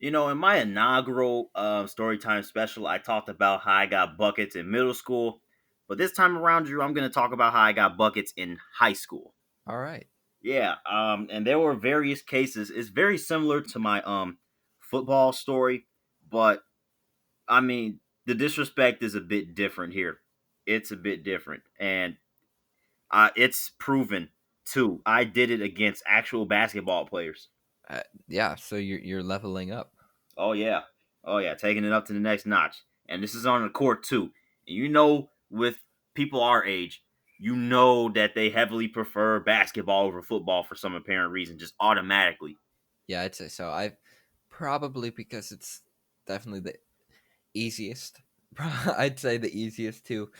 In my inaugural Storytime special, I talked about how I got buckets in middle school. But this time around, Drew, I'm going to talk about how I got buckets in high school. All right. Yeah, and there were various cases. It's very similar to my football story, but I mean, the disrespect is a bit different here. It's a bit different, and it's proven too. I did it against actual basketball players. Yeah. So you're leveling up. Oh yeah, oh yeah, taking it up to the next notch. And this is on the court too. And with people our age, that they heavily prefer basketball over football for some apparent reason, just automatically. Yeah, I'd say so. I probably because it's definitely the easiest. I'd say the easiest to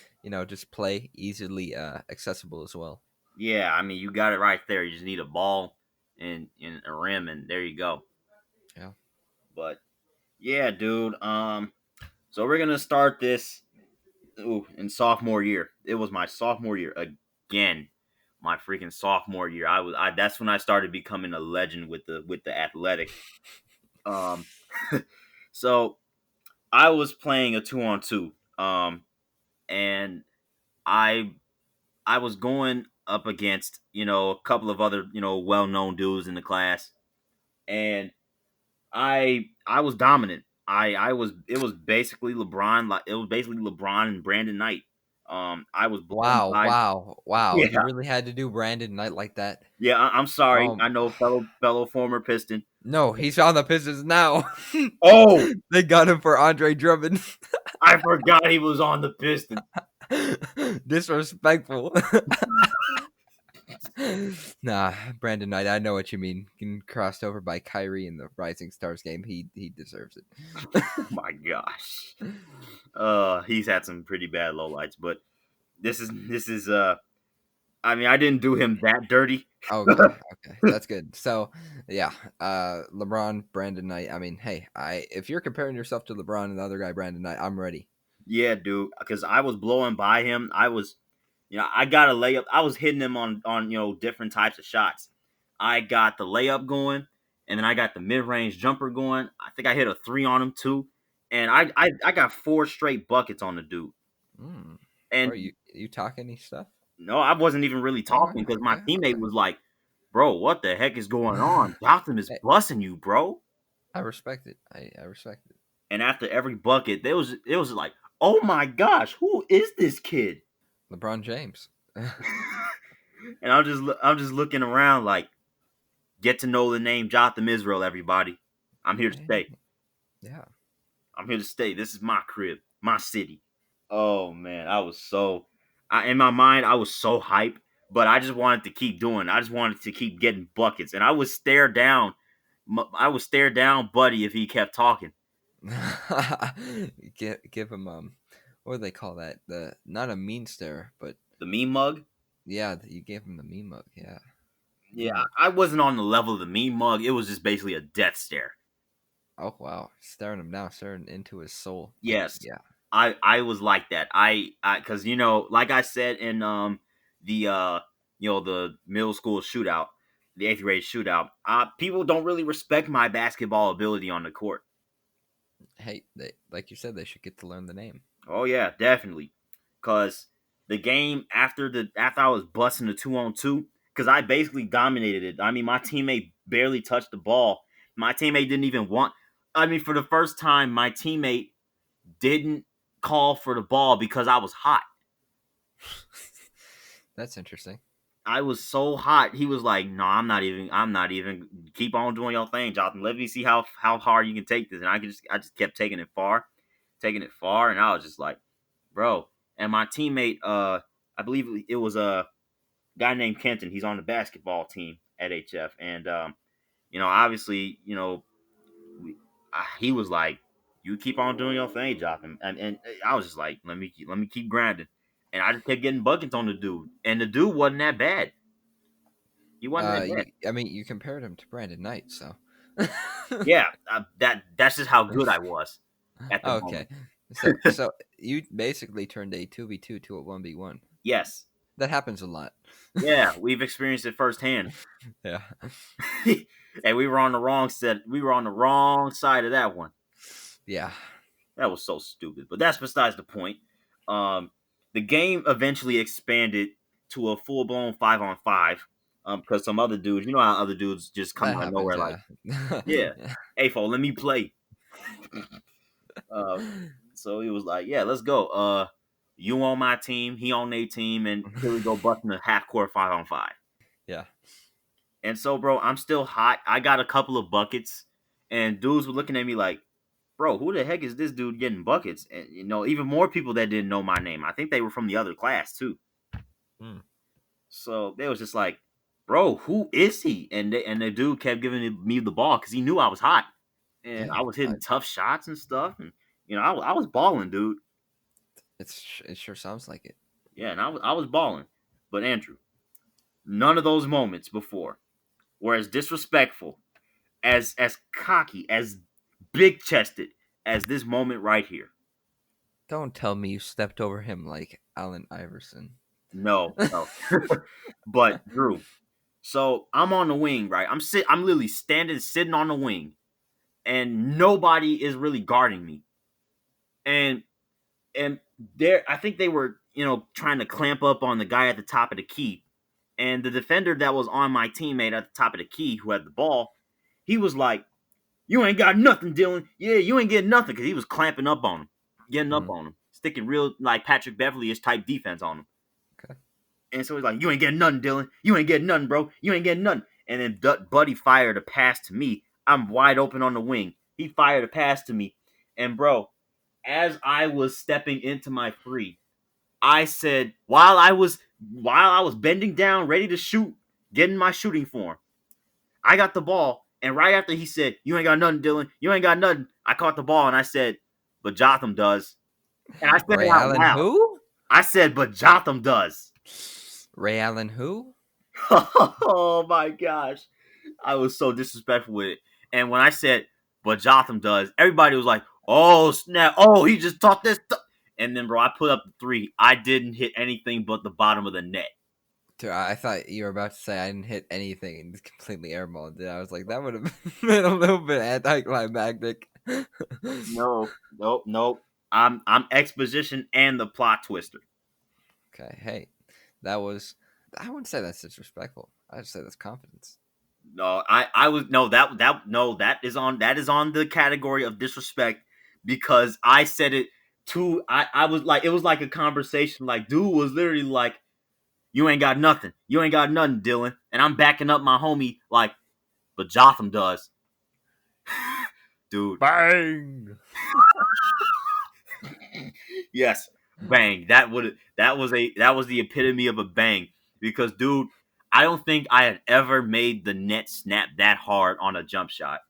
just play easily accessible as well. Yeah, I mean, you got it right there. You just need a ball and a rim, and there you go. Yeah. But yeah, dude. So we're gonna start this in sophomore year. It was my sophomore year again. My freaking sophomore year. That's when I started becoming a legend with the athletic. Um, so I was playing a 2-on-2. And I I was going up against a couple of other well known dudes in the class, and I was dominant. I was it was basically LeBron, like it was basically LeBron and Brandon Knight. I was blowing Wow, by. wow, wow. Yeah, You really had to do Brandon Knight like that. yeah. I'm sorry. Um I know, fellow former Piston. no, he's on the Pistons now. Oh, They got him for Andre Drummond. I forgot he was on the Pistons. Disrespectful. Nah, Brandon Knight, I know what you mean. Getting crossed over by Kyrie in the Rising Stars game. He deserves it. Oh my gosh. He's had some pretty bad lowlights, but this is. I mean, I didn't do him that dirty. Okay, okay. That's good. So yeah, LeBron, Brandon Knight. I mean, hey, I if you're comparing yourself to LeBron and the other guy, Brandon Knight, I'm ready. Yeah, dude. Because I was blowing by him. I got a layup. I was hitting him on different types of shots. I got the layup going, and then I got the mid range jumper going. I think I hit a three on him too, and I got four straight buckets on the dude. Mm. Bro, And you talk any stuff? no, I wasn't even really All right, talking because my okay, teammate okay. was like, "Bro, what the heck is going on? Jotham is Hey, busting you, bro." I respect it. I respect it. And after every bucket, it was like, "Oh my gosh, who is this kid?" LeBron James. And I'm just looking around like, get to know the name Jotham Israel, everybody. I'm here to Hey, stay. yeah. I'm here to stay. This is my crib, my city. Oh man, in my mind I was so hyped, but I just wanted to keep doing. I just wanted to keep getting buckets, and I would stare down Buddy if he kept talking. Give him what do they call that? The not a mean stare, but The meme mug. yeah, you gave him the meme mug. Yeah. Yeah, Mm. I wasn't on the level of the meme mug. It was just basically a death stare. Oh wow, staring him down, staring into his soul. Like Yes, yeah. I was like that. Because like I said in the the middle school shootout, the eighth grade shootout. People don't really respect my basketball ability on the court. Hey, they like you said, they should get to learn the name. Oh yeah, definitely. Cause the game after I was busting the 2-on-2, because I basically dominated it. I mean, my teammate barely touched the ball. My teammate didn't even want. I mean, for the first time, my teammate didn't call for the ball because I was hot. That's interesting. I was so hot. He was like, "No, I'm not even. I'm not even. Keep on doing your thing, Jonathan. Let me see how hard you can take this." And I just kept taking it far, and I was just like, "Bro." And my teammate, I believe it was a guy named Kenton. He's on the basketball team at HF, and obviously, he was like, "You keep on doing your thing, Jotham," and I was just like, "Let me keep grinding," and I just kept getting buckets on the dude, and the dude wasn't that bad. He wasn't that bad. I mean, you compared him to Brandon Knight, so. Yeah, that's just how good I was at the Okay, moment. so you basically turned a 2v2 to a 1v1. Yes, That happens a lot. yeah, we've experienced it firsthand. Yeah. And we were on the wrong set. We were on the wrong side of that one. Yeah. That was so stupid. But that's besides the point. Um, the game eventually expanded to a full blown 5-on-5. Because some other dudes, you know how other dudes just come That out of happens, nowhere like, yeah. yeah, hey, fo, let me play. Uh, so he was like, yeah, let's go. You on my team, he on their team, and here we go busting a half court 5-on-5. Yeah. And so, bro, I'm still hot. I got a couple of buckets, and dudes were looking at me like, bro, who the heck is this dude getting buckets? And even more people that didn't know my name. I think they were from the other class too. Mm. So they was just like, bro, who is he? And the dude kept giving me the ball because he knew I was hot, and Yeah. I was hitting tough shots and stuff, and I was balling, dude. It sure sounds like it. Yeah, and I was balling. But Andrew, none of those moments before were as disrespectful, as cocky, as big chested as this moment right here. Don't tell me you stepped over him like Allen Iverson. No, no. But Drew, so I'm on the wing, right? I'm literally sitting on the wing, and nobody is really guarding me. And and there, I think they were, trying to clamp up on the guy at the top of the key. And the defender that was on my teammate at the top of the key, who had the ball, he was like, "You ain't got nothing, Dylan. Yeah, you ain't getting nothing," because he was clamping up on him, getting up Mm. on him, sticking real like Patrick Beverly-ish type defense on him. Okay. And so he's like, "You ain't getting nothing, Dylan. You ain't getting nothing, bro. You ain't getting nothing." And then Buddy fired a pass to me. I'm wide open on the wing. He fired a pass to me, and bro, as I was stepping into my three, I said, while I was bending down, ready to shoot, getting my shooting form, I got the ball, and right after he said, "You ain't got nothing, Dylan. You ain't got nothing," I caught the ball and I said, "But Jotham does." And I said it Ray out Allen loud. who? I said, "But Jotham does." Ray Allen who? Oh my gosh. I was so disrespectful with it. And when I said, "But Jotham does," everybody was like, "Oh, snap. Oh, he just taught this." And then, bro, I put up the three. I didn't hit anything but the bottom of the net. Dude, I thought you were about to say I didn't hit anything and just completely airballed it. I was like, that would have been a little bit anticlimactic. No, nope, nope. I'm exposition and the plot twister. Okay, hey, that was. I wouldn't say that's disrespectful. I'd say that's confidence. No, I was no that no that is on the category of disrespect because I said it to I was like it was like a conversation like dude was literally like, "You ain't got nothing, you ain't got nothing, Dylan," and I'm backing up my homie like, "But Jotham does." Dude. Bang! Yes, bang. That was the epitome of a bang because dude, I don't think I had ever made the net snap that hard on a jump shot.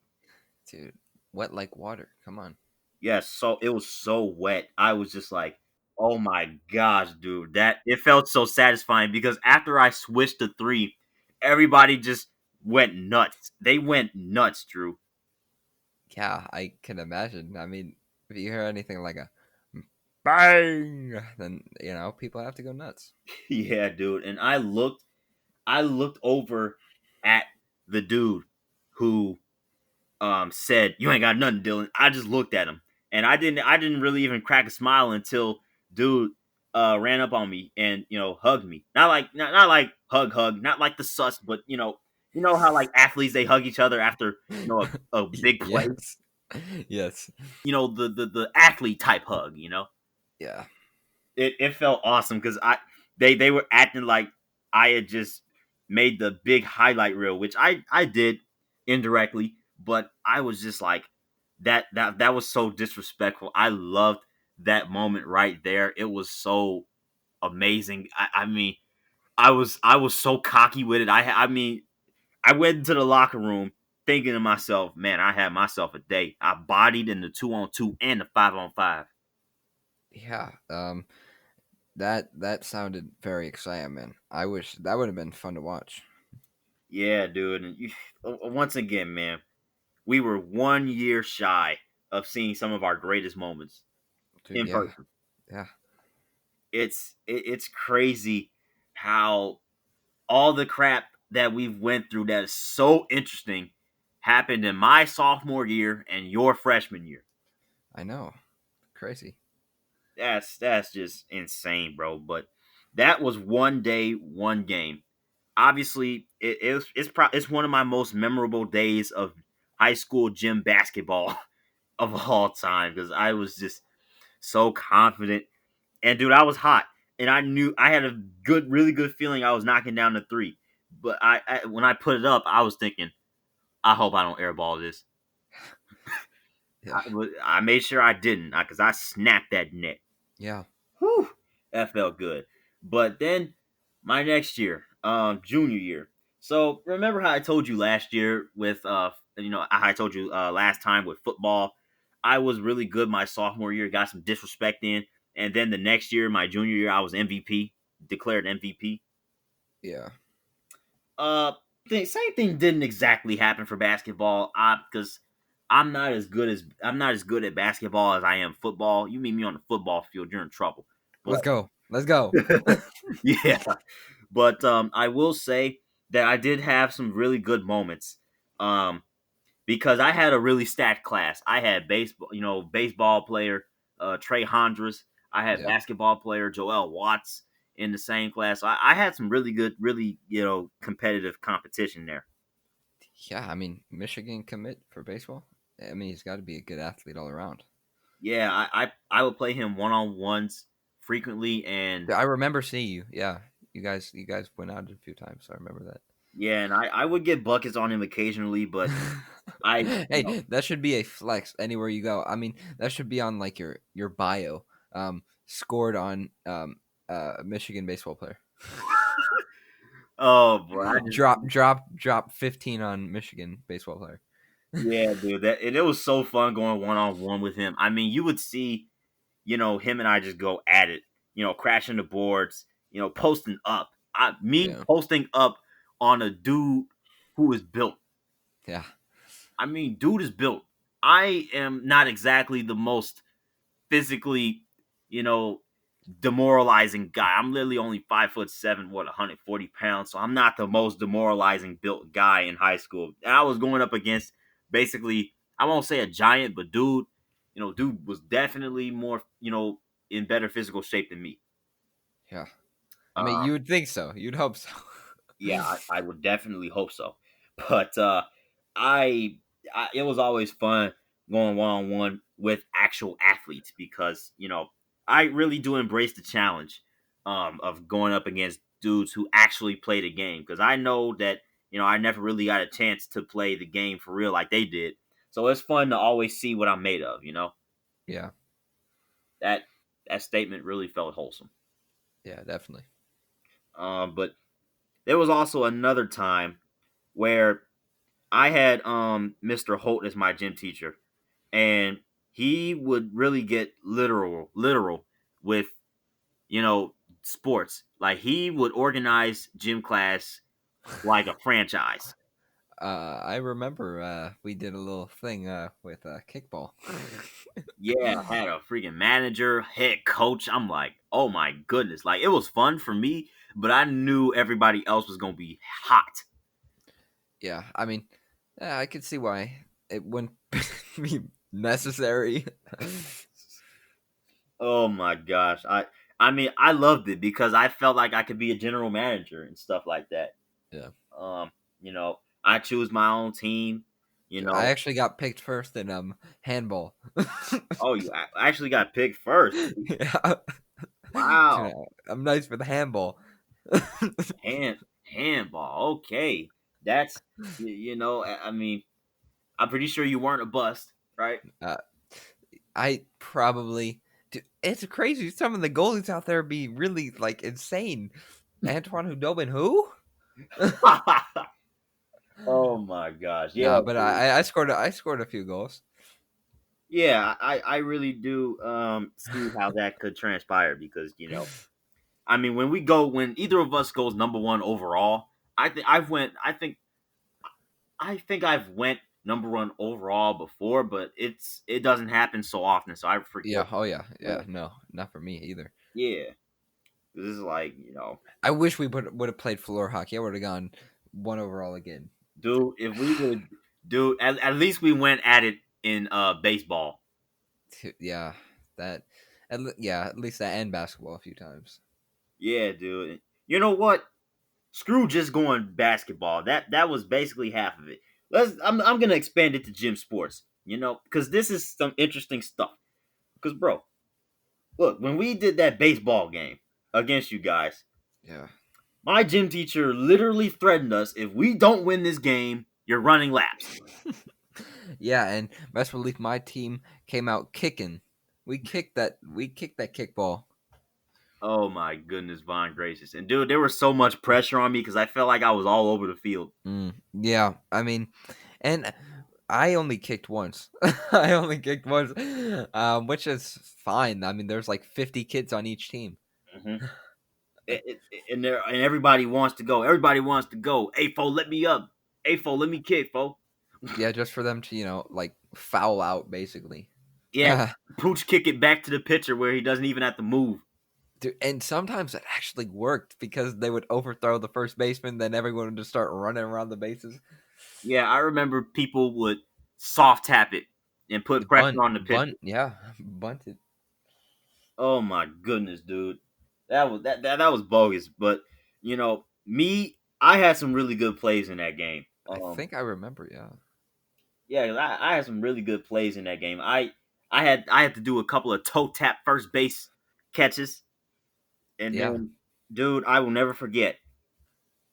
Dude, wet like water. Come on. Yes, so it was so wet. I was just like, "Oh my gosh, dude!" That it felt so satisfying because after I switched to three, everybody just went nuts. They went nuts, Drew. Yeah, I can imagine. I mean, if you hear anything like a bang, then people have to go nuts. Yeah, dude. And I looked over at the dude who said, "You ain't got nothing, Dylan." I just looked at him, and I didn't really even crack a smile until dude ran up on me and hugged me. Not like hug, not like the sus, but how like athletes they hug each other after a big play. Yes. Yes. The athlete type hug. Yeah. It felt awesome because they were acting like I had just made the big highlight reel, which I did indirectly, but I was just like that was so disrespectful. I loved that moment right there. It was so amazing. I mean, I was so cocky with it. I mean, I went into the locker room thinking to myself, man, I had myself a day. I bodied in the 2-on-2 and the 5-on-5. Yeah. That sounded very exciting, man. I wish that would have been fun to watch. Yeah, dude. And once again, man, we were 1 year shy of seeing some of our greatest moments Dude, in yeah. person. Yeah. It's crazy how all the crap that we've went through that is so interesting happened in my sophomore year and your freshman year. I know, crazy. That's just insane, bro. But that was one day, one game. Obviously, it's one of my most memorable days of high school gym basketball of all time because I was just so confident. And dude, I was hot, and I knew I had a really good feeling I was knocking down the three. But when I put it up, I was thinking, I hope I don't airball this. Yeah, I made sure I didn't because I snapped that net. yeah. Whew, that felt good. But then my next year, junior year. So remember how I told you last year with how I told you last time with football, I was really good my sophomore year, got some disrespect in, and then the next year, my junior year, I was MVP, declared MVP. Yeah. Uh, same thing didn't exactly happen for basketball. Because I'm not as good at basketball as I am football. You meet me on the football field, you're in trouble. Let's go. Let's go. Yeah, but I will say that I did have some really good moments. Um, because I had a really stacked class. I had baseball player Trey Hondras. I had Yeah. basketball player Joel Watts in the same class. So I had some really good, really competitive competition there. Yeah, I mean, Michigan commit for baseball. I mean, he's got to be a good athlete all around. Yeah, I would play him one on ones frequently, and Yeah, I remember seeing you. Yeah, you guys went out a few times. So I remember yeah, and I would get buckets on him occasionally, but I hey, that should be a flex anywhere you go. I mean, that should be on like your bio. Scored on Michigan baseball player. oh boy, I just Drop 15 on Michigan baseball player. yeah, dude, that and it was so fun going one on one with him. I mean, you would see him and I just go at it, crashing the boards, posting up. Me Yeah, posting up on a dude who is built. yeah, I mean, dude is built. I am not exactly the most physically, you know, demoralizing guy. I'm literally only 5'7", 140 pounds. So I'm not the most demoralizing built guy in high school. And I was going up against basically, I won't say a giant, but dude was definitely more, in better physical shape than me. yeah. I mean, Uh, you would think so. You'd hope so. yeah, I would definitely hope so. But I, it was always fun going one on one with actual athletes because I really do embrace the challenge of going up against dudes who actually play the game because I know that I never really got a chance to play the game for real like they did. So it's fun to always see what I'm made of. Yeah, That that statement really felt wholesome. yeah, definitely. But there was also another time where I had Mr. Holt as my gym teacher, and he would really get literal with sports. Like he would organize gym class like a franchise. I remember we did a little thing with kickball. Yeah, I had a freaking manager, head coach. I'm like, oh my goodness, like it was fun for me, but I knew everybody else was gonna be hot. Yeah, I mean, I could see why it wouldn't be necessary. Oh my gosh, I mean I loved it because I felt like I could be a general manager and stuff like that. Yeah, Um, I choose my own team. You I know, actually got picked first in handball. oh, actually got picked first. Yeah. Wow, Yeah, I'm nice with handball. handball. Okay, that's I mean, I'm pretty sure you weren't a bust, right? uh, I probably. Dude, it's crazy. Some of the goalies out there be really like insane. Antoine Hudobin, who? Oh my gosh, yeah, No, but dude. I scored a few goals. Yeah. I really do see how that could transpire because I mean when either of us goes number one overall, I think I've went number one overall before, but it doesn't happen so often, so I forget. Yeah. Oh yeah. Yeah. When. No, not for me either. Yeah, this is like I wish we would have played floor hockey. I would have gone one overall again. dude. If we would, dude. At least we went at it in baseball. Yeah, that. Yeah, at least that and basketball a few times. Yeah, dude. You know what? Screw just going basketball. That was basically half of it. I'm gonna expand it to gym sports. You know, because this is some interesting stuff. Because bro, look, when we did that baseball game against you guys, Yeah. my gym teacher literally threatened us: if we don't win this game, you're running laps. Yeah, and best believe my team came out kicking. We kicked that kickball. Oh my goodness, Von gracious! And dude, there was so much pressure on me because I felt like I was all over the field. Yeah, I mean, and I only kicked once. I only kicked once, which is fine. I mean, there's like 50 kids on each team. Hmm and everybody wants to go. Everybody wants to go. Hey, fo, let me up. Hey, fo, let me kick, fo. Yeah, just for them to like foul out basically. Yeah, Pooch kick it back to the pitcher where he doesn't even have to move. Dude, and sometimes it actually worked because they would overthrow the first baseman, then everyone would just start running around the bases. Yeah, I remember people would soft tap it and put pressure on the pitcher. Yeah, bunted. Oh my goodness, dude, that was bogus. But me, I had some really good plays in that game. I think I remember. Yeah, Yeah, I had some really good plays in that game. I had to do a couple of toe tap first base catches, and yeah. then, dude, I will never forget.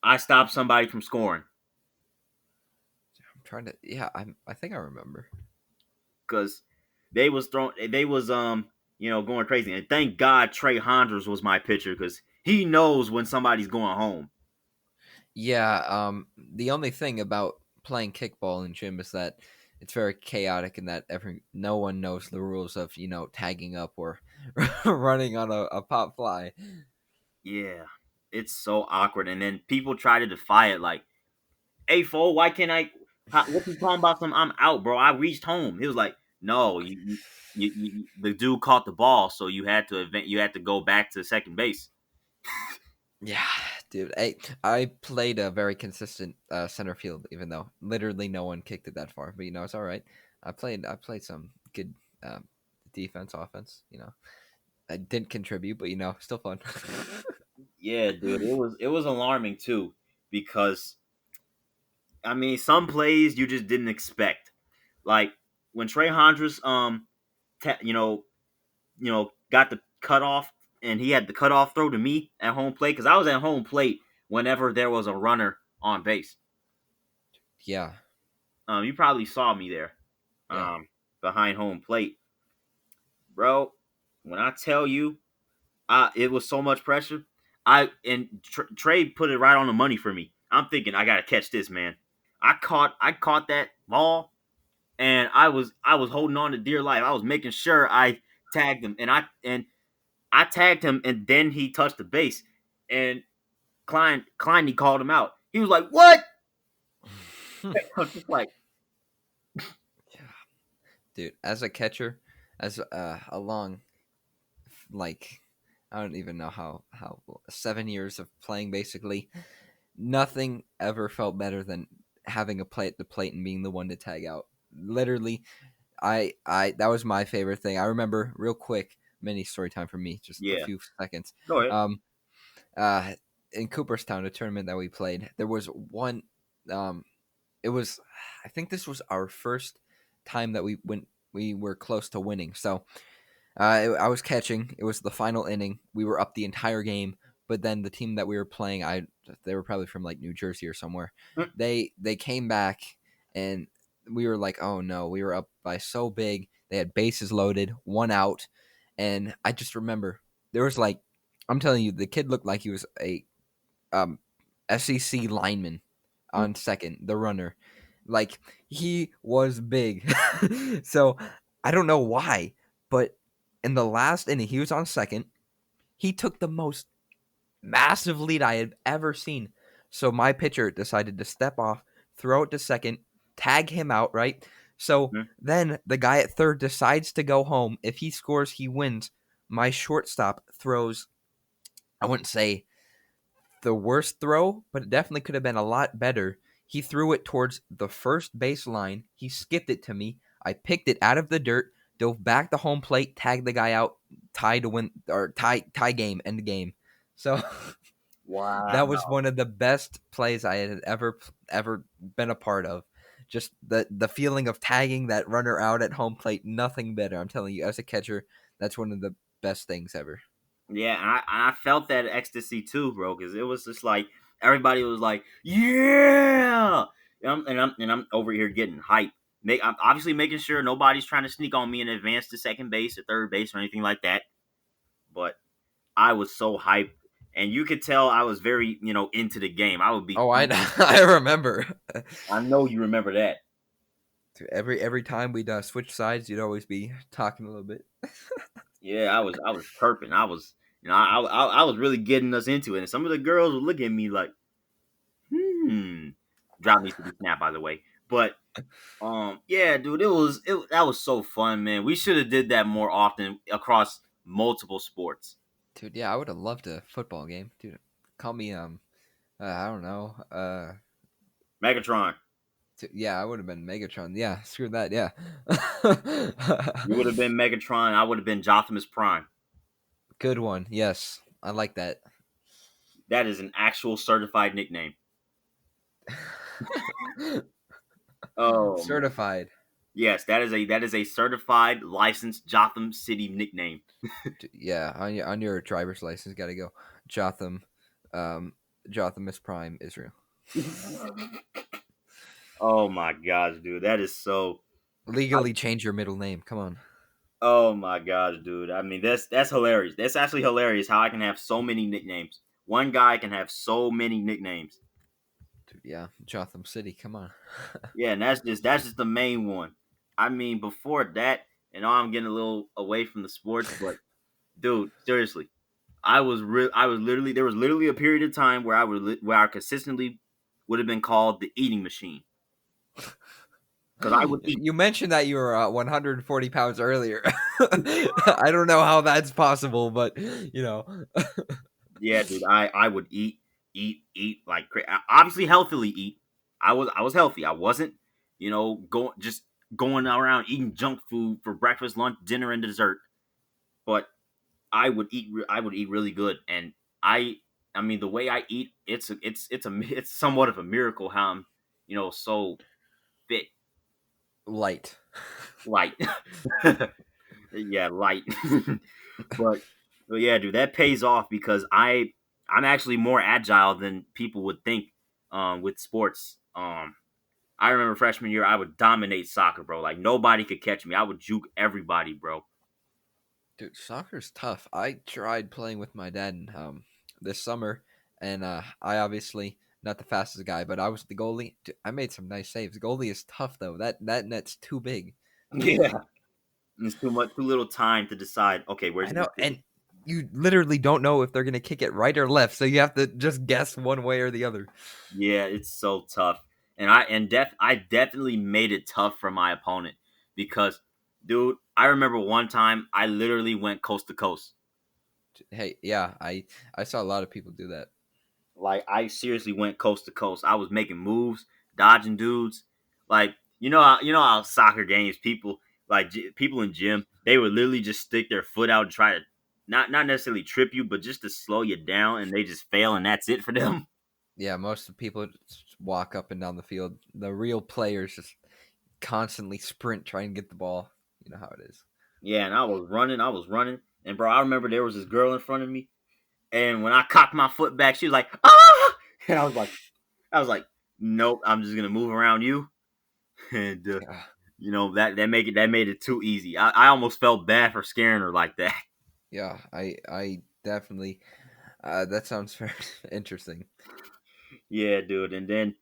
I stopped somebody from scoring I'm trying to. Yeah, I think I remember. because they was going crazy. And thank God Trey Honders was my pitcher because he knows when somebody's going home. Yeah. The only thing about playing kickball in gym is that it's very chaotic and that no one knows the rules of tagging up or running on a pop fly. Yeah, it's so awkward. And then people try to defy it, like, "Hey, fool, why can't I? What you talking about? Some I'm out, bro. I reached home." He was like, "No, the dude caught the ball, so you had to go back to second base." Yeah, dude. I played a very consistent center field, even though literally no one kicked it that far. But it's all right. I played some good defense, offense. I didn't contribute, but still fun. Yeah, dude, it was alarming too because I mean some plays you just didn't expect, like when Trey Hondras got the cutoff and he had the cutoff throw to me at home plate because I was at home plate whenever there was a runner on base. Yeah, You probably saw me there, yeah, behind home plate, bro. When I tell you, it was so much pressure. Trey put it right on the money for me. I'm thinking I gotta catch this, man. I caught that ball, and I was holding on to dear life. I was making sure I tagged him, and I tagged him, and then he touched the base, and Klein he called him out. He was like, "What?" yeah, I was just like, dude. As a catcher, as a long like I don't even know how 7 years of playing basically. Nothing ever felt better than having a play at the plate and being the one to tag out. Literally, I that was my favorite thing. I remember real quick mini story time for me, just a "Yeah, few seconds. go ahead." Um, uh, in Cooperstown, a tournament that we played, there was one. Um, it was, I think this was our first time that we were close to winning. So I was catching. It was the final inning. We were up the entire game, but then the team that we were playing, they were probably from like New Jersey or somewhere. Mm, They came back, and we were like, oh no, we were up by so big. They had bases loaded, one out, and I just remember there was like, I'm telling you, the kid looked like he was a um, SEC lineman mm, on second, the runner. Like he was big. So I don't know why, but in the last inning, he was on second. He took the most massive lead I had ever seen. So my pitcher decided to step off, throw it to second, tag him out, right? So mm. then the guy at third decides to go home. If he scores, he wins. My shortstop throws, I wouldn't say the worst throw, but it definitely could have been a lot better. He threw it towards the first base line. He skipped it to me. I picked it out of the dirt, dove back to home plate, tagged the guy out, tie to win or tie game, end the game. So that was Wow. one of the best plays I had ever been a part of. Just the feeling of tagging that runner out at home plate, nothing better. I'm telling you, as a catcher, that's one of the best things ever. Yeah, and I felt that ecstasy too, bro, because it was just like everybody was like, "Yeah," and I'm over here getting hype. I'm obviously making sure nobody's trying to sneak on me in advance to second base or third base or anything like that. But I was so hyped, and you could tell I was very, into the game. I would be, Oh, I I remember. I know you remember that. Every time we'd switch sides, you'd always be talking a little bit. Yeah, I was chirping. I was, I was really getting us into it, and some of the girls would look at me like, hmm. Drop needs to be snapped, by the way. But yeah, dude, that was so fun, man. We should have did that more often across multiple sports. Dude, yeah, I would have loved a football game, dude. Call me I don't know, Megatron, yeah, I would have been Megatron. Yeah, screw that. Yeah. you would have been Megatron. I would have been Jothamus Prime. Good one. Yes, I like that. That is an actual certified nickname. Oh man. Certified. Yes, that is a certified licensed Jotham City nickname. Yeah, on your driver's license, got to go Jotham, um, Jotham is Prime Israel. Oh my gosh, dude, that is so. Legally change your middle name. Come on. Oh my gosh, dude. I mean, that's hilarious. That's actually hilarious how I can have so many nicknames. One guy can have so many nicknames. Dude, yeah, Jotham City. Come on. Yeah, and that's just the main one. I mean, before that, and I'm getting a little away from the sports, but dude, seriously, I was literally there was literally a period of time where where I consistently would have been called the eating machine because I would eat. You mentioned that you were 140 pounds earlier. I don't know how that's possible, but you know. Yeah, dude, I would eat like obviously healthily eat. I was healthy. I wasn't, going around eating junk food for breakfast, lunch, dinner, and dessert. But I would eat really good, and I I mean the way I eat, it's somewhat of a miracle how I'm, so fit, Light. light. Yeah, light. but but yeah, dude, that pays off because I'm actually more agile than people would think with sports. I remember freshman year I would dominate soccer, bro. Like nobody could catch me. I would juke everybody, bro. Dude, soccer's tough. I tried playing with my dad this summer, and I obviously not the fastest guy, but I was the goalie. Dude, I made some nice saves. Goalie is tough though. That net's too big. Yeah. It's too little time to decide, okay, where's I he gonna know, kick it? and you literally don't know if they're gonna kick it right or left, so you have to just guess one way or the other. Yeah, it's so tough. And I definitely made it tough for my opponent because dude, I remember one time I literally went coast to coast. Hey, yeah, I saw a lot of people do that. Like I seriously went coast to coast. I was making moves, dodging dudes. Like how soccer games people people in gym they would literally just stick their foot out and try to not necessarily trip you, but just to slow you down, and they just fail, and that's it for them. Yeah, most of the people just walk up and down the field. The real players just constantly sprint, trying to get the ball. You know how it is. Yeah, and I was running, and bro, I remember there was this girl in front of me, and when I cocked my foot back, she was like, "Ah!" And I was like, "Nope, I'm just gonna move around you," and Yeah, that made it too easy. I almost felt bad for scaring her like that. yeah. I definitely. That sounds very interesting. Yeah, dude. And then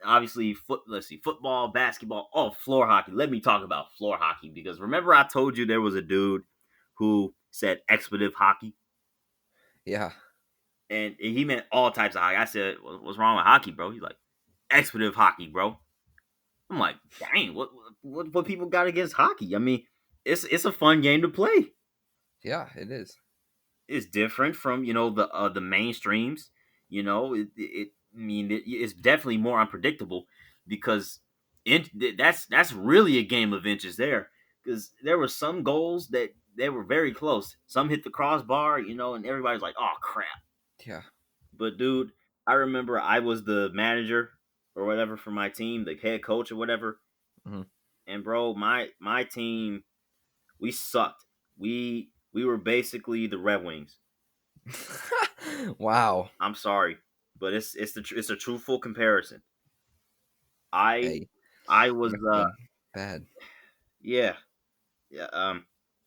obviously let's see, football, basketball, oh, floor hockey. Let me talk about floor hockey because remember I told you there was a dude who said expletive hockey, Yeah, and he meant all types of hockey. I said, "What's wrong with hockey, bro?" He's like, "Expletive hockey, bro." I'm like, "Dang, what people got against hockey?" I mean, it's a fun game to play. yeah. It is. It's different from the mainstreams. I mean, it's definitely more unpredictable. because that's really a game of inches there, because there were some goals that they were very close. Some hit the crossbar, and everybody's like, "Oh crap!" Yeah. But dude, I remember I was the manager or whatever for my team, the head coach or whatever, Hmm. and bro, my team, we sucked. We were basically the Red Wings. Wow. I'm sorry, but it's a truthful comparison. I Hey, I was must have been bad. yeah. Yeah,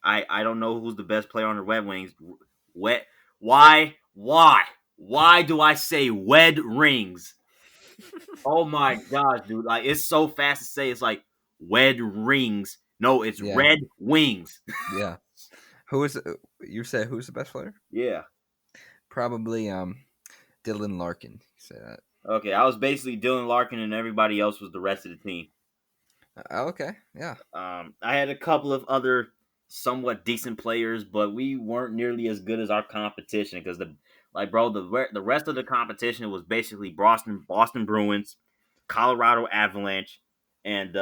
I don't know who's the best player on the Red Wings. Wet. Why do I say Wed Rings? Oh my gosh, dude! Like it's so fast to say. It's like Wed Rings. No, it's Yeah. Red Wings. Yeah. Who is you say who's the best player? Yeah. Probably Dylan Larkin. You say that. Okay, I was basically Dylan Larkin, and everybody else was the rest of the team. Okay. Yeah. I had a couple of other somewhat decent players, but we weren't nearly as good as our competition because the rest of the competition was basically Boston Bruins, Colorado Avalanche, and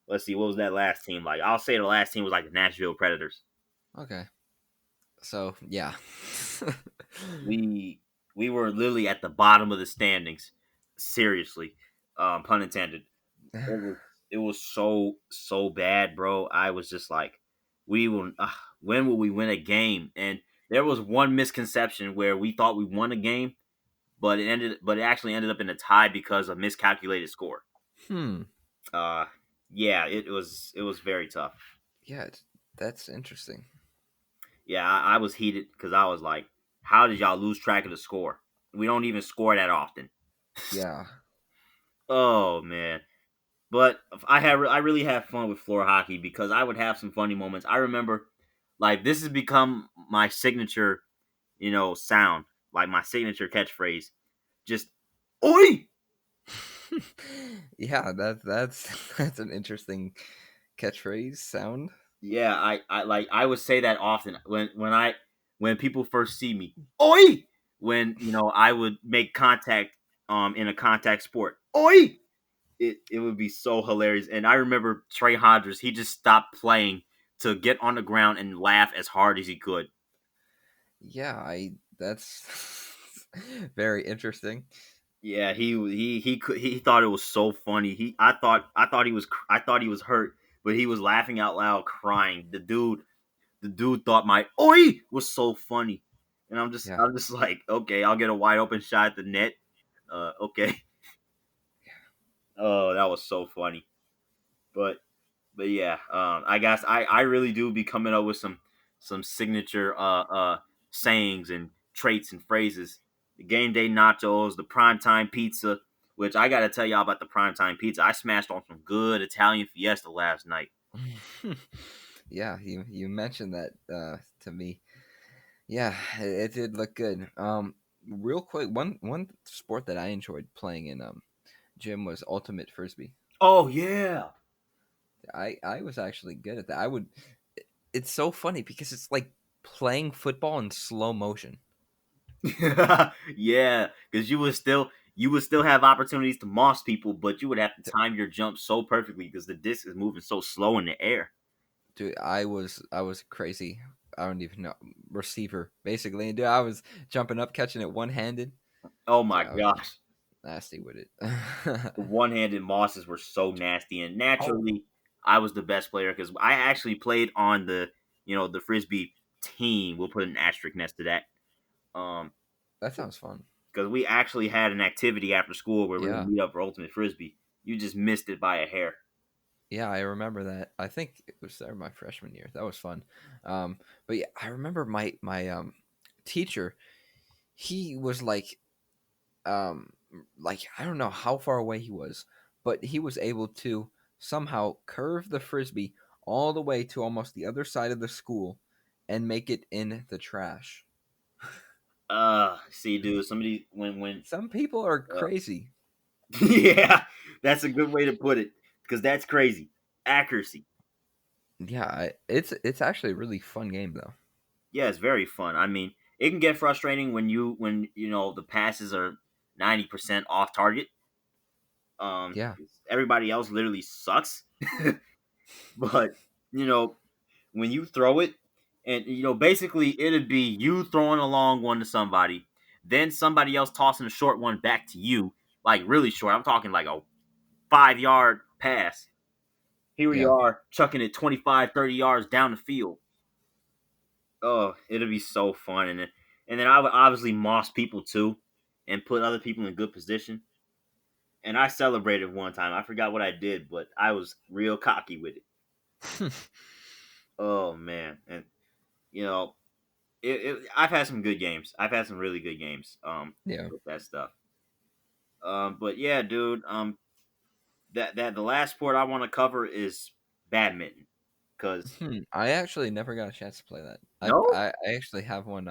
let's see, what was that last team like? I'll say the last team was like the Nashville Predators. Okay. So yeah. We we were literally at the bottom of the standings. Seriously, pun intended. It was it was so bad, bro. I was just like, we will. When will we win a game? And there was one misconception where we thought we won a game, but it actually ended up in a tie because of miscalculated score. Hmm. Uh, yeah, it was very tough. Yeah. That's interesting. Yeah, I was heated because I was like, how did y'all lose track of the score? We don't even score that often. Yeah. Oh man. But I really have fun with floor hockey because I would have some funny moments. I remember, like, this has become my signature, sound, like my signature catchphrase. Just oi. Yeah. That's that's an interesting catchphrase sound. Yeah, I would say that often when people first see me. Oi. When I would make contact in a contact sport. Oi. It would be so hilarious. And I remember Trey Hodges, he just stopped playing to get on the ground and laugh as hard as he could. Yeah. I. That's very interesting. Yeah, he thought it was so funny. I thought he was hurt, but he was laughing out loud, crying. The dude thought my oi was so funny, and I'm just Yeah. I'm just like, okay, I'll get a wide open shot at the net. Okay. Oh, that was so funny. But yeah, I guess I really do be coming up with some signature sayings and traits and phrases. The game day nachos, the primetime pizza, which I gotta tell y'all about the primetime pizza. I smashed on some good Italian fiesta last night. Yeah, you mentioned that to me. Yeah, it did look good. Real quick, one sport that I enjoyed playing in gym was ultimate frisbee. Oh yeah. I was actually good at that. I would. It's so funny because it's like playing football in slow motion. Yeah, because you would still have opportunities to moss people, but you would have to time your jump so perfectly because the disc is moving so slow in the air. Dude, I was crazy. I don't even know receiver basically. Dude, I was jumping up, catching it one handed. Oh Dude, my I was gosh. nasty with it. The one-handed mosses were so nasty, and Oh, naturally, I was the best player because I actually played on the frisbee team. We'll put an asterisk next to that, um, that sounds fun. because we actually had an activity after school where we would Yeah. meet up for ultimate frisbee. You just missed it by a hair. Yeah, I remember that. I think it was there my freshman year. That was fun. But yeah, I remember my teacher. He was um, like I don't know how far away he was, but he was able to somehow curve the frisbee all the way to almost the other side of the school and make it in the trash. See, dude, somebody when Some people are uh, crazy. yeah, that's a good way to put it because that's crazy accuracy. Yeah, it's actually a really fun game though. Yeah, it's very fun. I mean, it can get frustrating when the passes are 90% off target. Yeah. Everybody else literally sucks. But you know, when you throw it, and basically it'd be you throwing a long one to somebody, then somebody else tossing a short one back to you, like really short. I'm talking like a 5 yard pass. Here you Yeah. are chucking it 25, 30 yards down the field. Oh, it'll be so fun. And then I would obviously moss people too and put other people in good position. And I celebrated one time. I forgot what I did, but I was real cocky with it. Oh man. And you know, I've had some good games. I've had some really good games Yeah. with that stuff. But yeah, dude, that the last sport I want to cover is badminton. Cause I actually never got a chance to play that. no? I actually have one.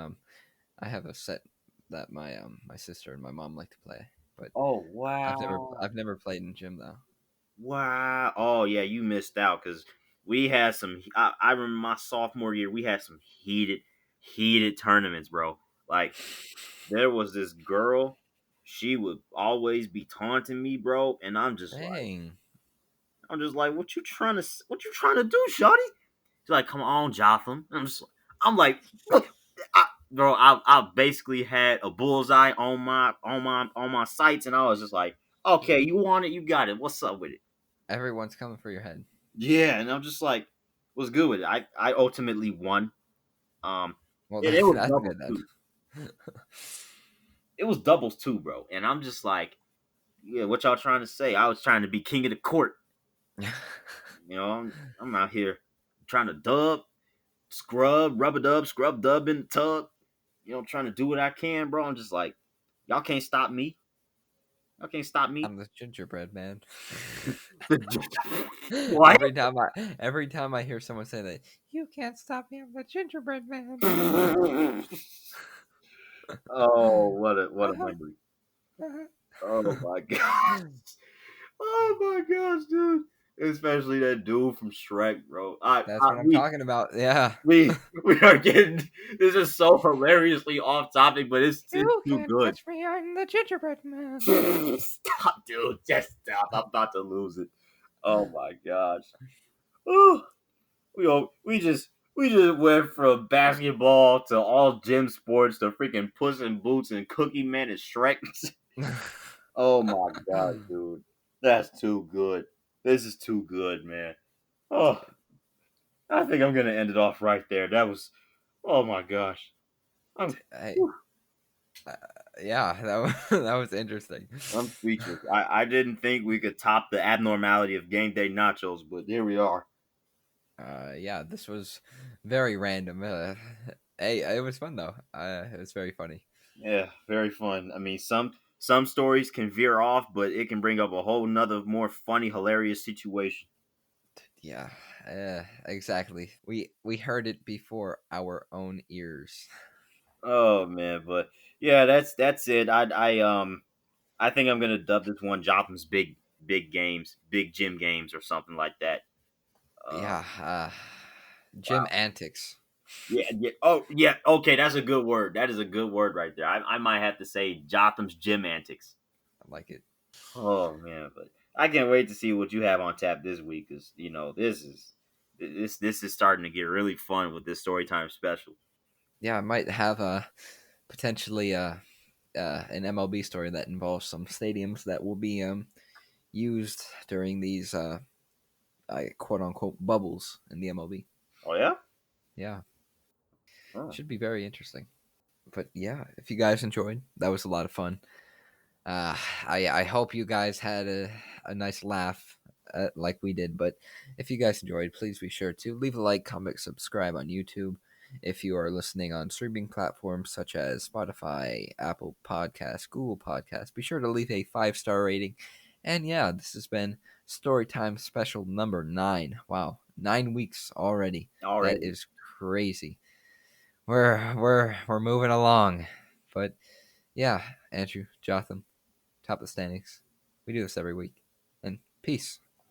I have a set that my sister and my mom like to play, but Oh I've wow. never played in gym though. Wow. Oh yeah, you missed out because we had some. I remember my sophomore year, we had some heated tournaments, bro. Like there was this girl, she would always be taunting me, bro, and Dang. I'm just like, what you trying to do, shawty? She's like, come on, Jotham. I'm like, bro, I basically had a bullseye on my sights, and I was just like, okay, you want it, you got it. What's up with it? Everyone's coming for your head. Yeah, and I'm just like, was good with it. I ultimately won. Um, Well, it was that's doubles good too. then. It was doubles too, bro. And I'm just like, yeah, what y'all trying to say? I was trying to be king of the court. I'm out here trying to scrub dub in the tub. Trying to do what I can, bro. I'm just like, y'all can't stop me. Y'all can't stop me. I'm the gingerbread man. What? Every time I hear someone say that, you can't stop me, I'm the gingerbread man. Oh, what a Uh-huh, memory. uh-huh. Oh my god. Oh my gosh, dude. Especially that dude from Shrek, bro. That's what I'm talking about. Yeah. We are getting this is so hilariously off topic, but it's You too can't good. touch me, I'm the gingerbread man. Stop, dude. Just stop. I'm about to lose it. Oh my gosh. Ooh, we just went from basketball to all gym sports to freaking Puss in Boots and Cookie Man and Shrek. Oh my god, dude. That's too good. This is too good, man. Oh, I think I'm gonna end it off right there. That was, oh my gosh. I'm, Hey, whew, uh, yeah, that was interesting. I'm speechless. I didn't think we could top the abnormality of game day nachos, but here we are. Yeah, this was very random. Hey, it was fun though. It was very funny. Yeah, very fun. I mean, some stories can veer off, but it can bring up a whole nother more funny, hilarious situation. Yeah, exactly. We heard it before our own ears. Oh man, but yeah, that's it. I think I'm gonna dub this one Jotham's big games, big gym games, or something like that. Yeah, Gym Wow. Antics. Yeah, yeah. Oh, yeah. Okay, that's a good word. That is a good word right there. I might have to say Jotham's gym antics. I like it. Oh man, but I can't wait to see what you have on tap this week because this is starting to get really fun with this story time special. Yeah, I might have potentially an MLB story that involves some stadiums that will be used during these quote unquote bubbles in the MLB. Oh yeah. Yeah, Oh. should be very interesting. But yeah, if you guys enjoyed, that was a lot of fun. Uh, I hope you guys had a nice laugh like we did. But if you guys enjoyed, please be sure to leave a like, comment, subscribe on YouTube. If you are listening on streaming platforms such as Spotify, Apple Podcasts, Google Podcasts, be sure to leave a 5-star rating. And yeah, this has been Storytime Special number 9. Wow, 9 weeks already. That Already. is crazy. We're moving along, but yeah, Andrew, Jotham, top of the standings. We do this every week. And peace.